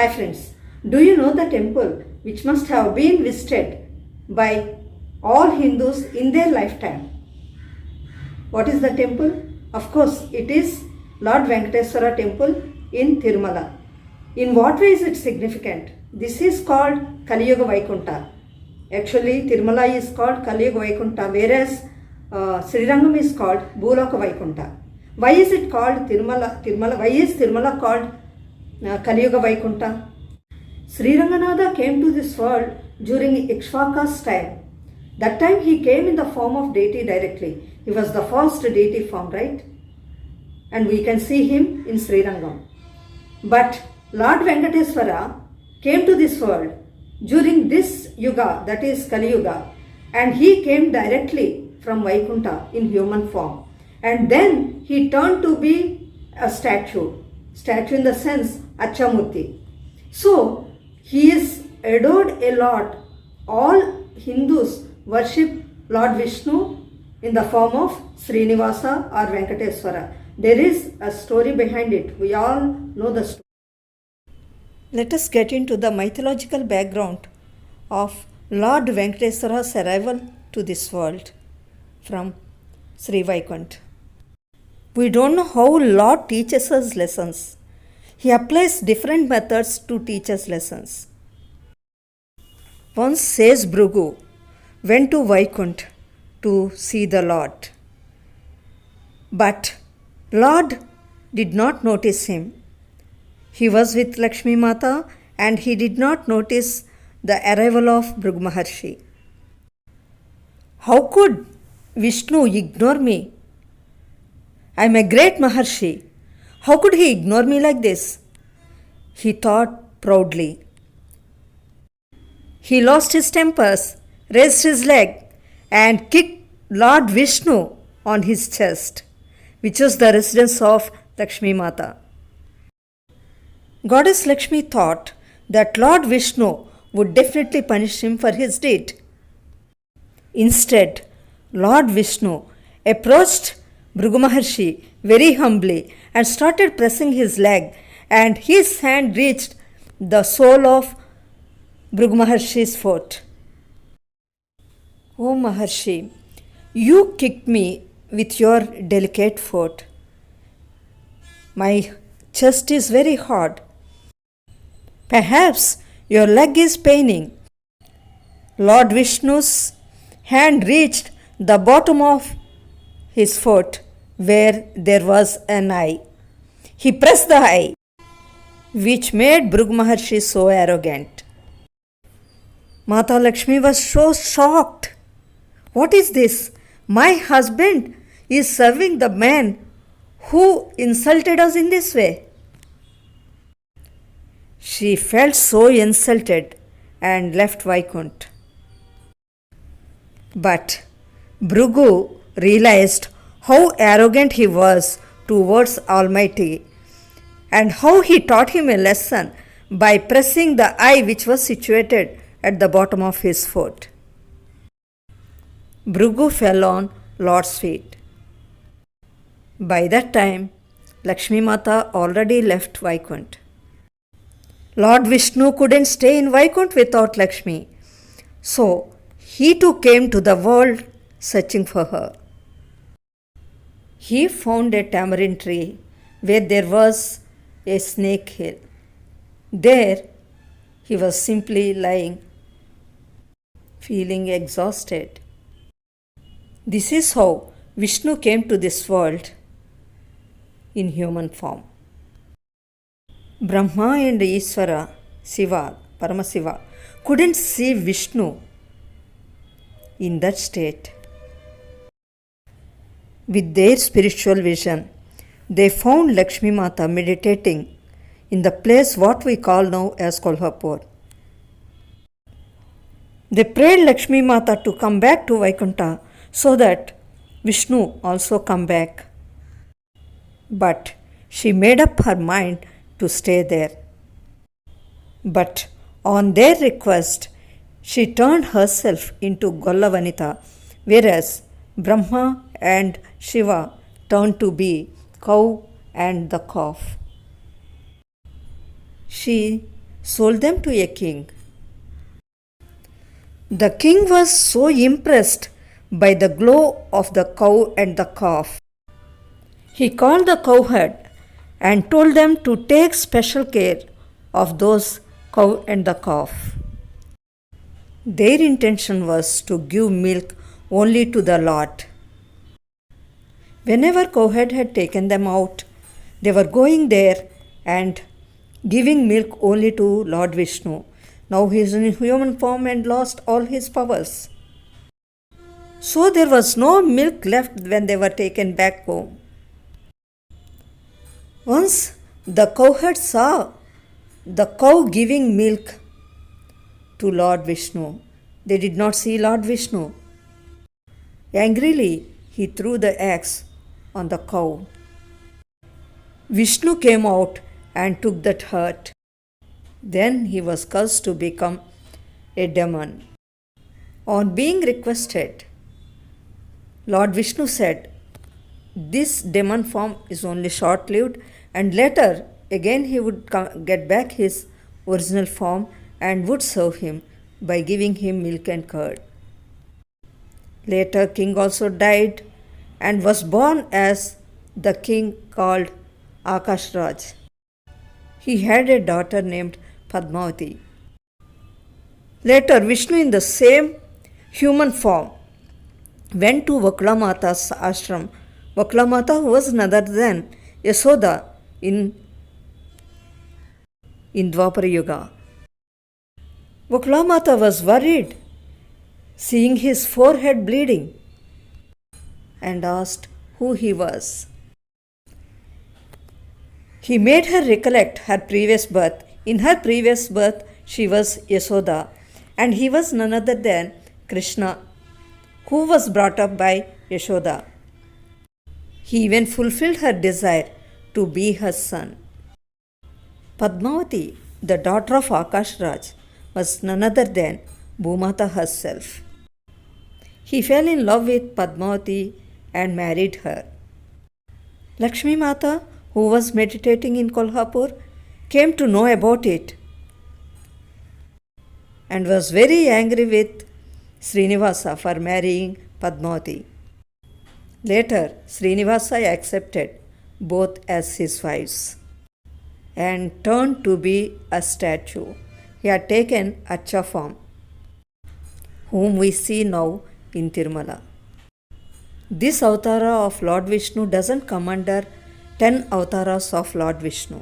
Hi friends, do you know the temple which must have been visited by all Hindus in their lifetime? What is the temple? Of course, it is Lord Venkateswara temple in Thirumala. In what way is it significant? This is called Kali Yuga Vaikuntha. Actually, Thirumala is called Kali Yuga Vaikuntha, whereas Srirangam is called Bhuloka Vaikuntha. Why is it called Thirumala? Why is Thirumala called Kali Yuga Vaikuntha? Sri Ranganatha came to this world during Ikshvaka's time. That time he came in the form of deity directly. He was the first deity form, right? And we can see him in Sri Rangam. But Lord Venkateswara came to this world during this yuga, that is Kali Yuga, and he came directly from Vaikuntha in human form. And then he turned to be a statue in the sense Achamurti. So he is adored a lot. All Hindus worship Lord Vishnu in the form of Srinivasa or Venkateswara. There is a story behind it. We all know the story. Let us get into the mythological background of Lord Venkateswara's arrival to this world from Sri Vaikunt. We don't know how Lord teaches us lessons. He applies different methods to teach us lessons. Once says Bhrigu went to Vaikunt to see the Lord. But Lord did not notice him. He was with Lakshmi Mata and he did not notice the arrival of Bhrigu Maharshi. How could Vishnu ignore me? I am a great Maharshi. How could he ignore me like this? He thought proudly. He lost his tempers, raised his leg, and kicked Lord Vishnu on his chest, which was the residence of Lakshmi Mata. Goddess Lakshmi thought that Lord Vishnu would definitely punish him for his deed. Instead, Lord Vishnu approached Bhrigu Maharshi very humbly and started pressing his leg, and his hand reached the sole of Bhrigu Maharshi's foot. Oh Maharshi, you kicked me with your delicate foot. My chest is very hard. Perhaps your leg is paining. Lord Vishnu's hand reached the bottom of his foot where there was an eye. He pressed the eye, which made Bhrigu Maharshi so arrogant. Mata Lakshmi was so shocked. What is this? My husband is serving the man who insulted us in this way. She felt so insulted and left Vaikunt. But Bhrigu realized how arrogant he was towards Almighty and how he taught him a lesson by pressing the eye which was situated at the bottom of his foot. Bhrigu fell on Lord's feet. By that time, Lakshmi Mata already left Vaikunt. Lord Vishnu couldn't stay in Vaikunt without Lakshmi, so he too came to the world searching for her. He found a tamarind tree where there was a snake hill. There he was simply lying, feeling exhausted. This is how Vishnu came to this world in human form. Brahma and Ishvara, Shiva, Paramasiva, couldn't see Vishnu in that state. With their spiritual vision, they found Lakshmi Mata meditating in the place what we call now as Kolhapur. They prayed Lakshmi Mata to come back to Vaikuntha so that Vishnu also come back. But she made up her mind to stay there. But on their request, she turned herself into Gollavanita, whereas Brahma and Shiva turned to be cow and the calf. She sold them to a king. The king was so impressed by the glow of the cow and the calf. He called the cowherd and told them to take special care of those cow and the calf. Their intention was to give milk only to the Lord. Whenever cowherd had taken them out, they were going there and giving milk only to Lord Vishnu. Now he is in human form and lost all his powers. So there was no milk left when they were taken back home. Once the cowherd saw the cow giving milk to Lord Vishnu. They did not see Lord Vishnu. Angrily, he threw the axe on the cow. Vishnu came out and took that hurt. Then he was cursed to become a demon. On being requested, Lord Vishnu said, "This demon form is only short-lived, and later again he would get back his original form and would serve him by giving him milk and curd." Later, king also died and was born as the king called Akashraj. He had a daughter named Padmavati. Later, Vishnu in the same human form went to Vakulamata's ashram. Vakulamata was none other than Yasoda in Dwapara Yuga. Vakulamata was worried, seeing his forehead bleeding, and asked who he was. He made her recollect her previous birth. In her previous birth, she was Yasoda, and he was none other than Krishna, who was brought up by Yashoda. He even fulfilled her desire to be her son. Padmavati, the daughter of Akashraj, was none other than Bhumata herself. He fell in love with Padmavati and married her. Lakshmi Mata, who was meditating in Kolhapur, came to know about it and was very angry with Srinivasa for marrying Padmavati. Later, Srinivasa accepted both as his wives and turned to be a statue. He had taken Acha form, whom we see now in Thirumala. This avatara of Lord Vishnu doesn't come under 10 avataras of Lord Vishnu.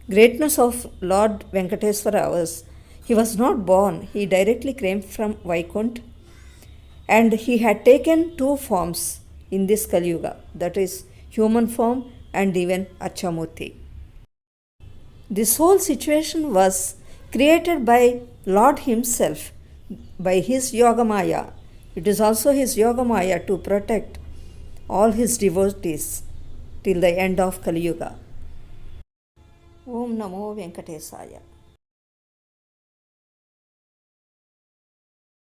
Greatness of Lord Venkateswara was, he was not born, he directly came from Vaikunt, and he had taken two forms in this Kali Yuga, that is human form and even Achamurti. This whole situation was created by Lord himself, by his Yogamaya. It is also his Yogamaya to protect all his devotees till the end of Kali Yuga. Om Namo Venkatesaya.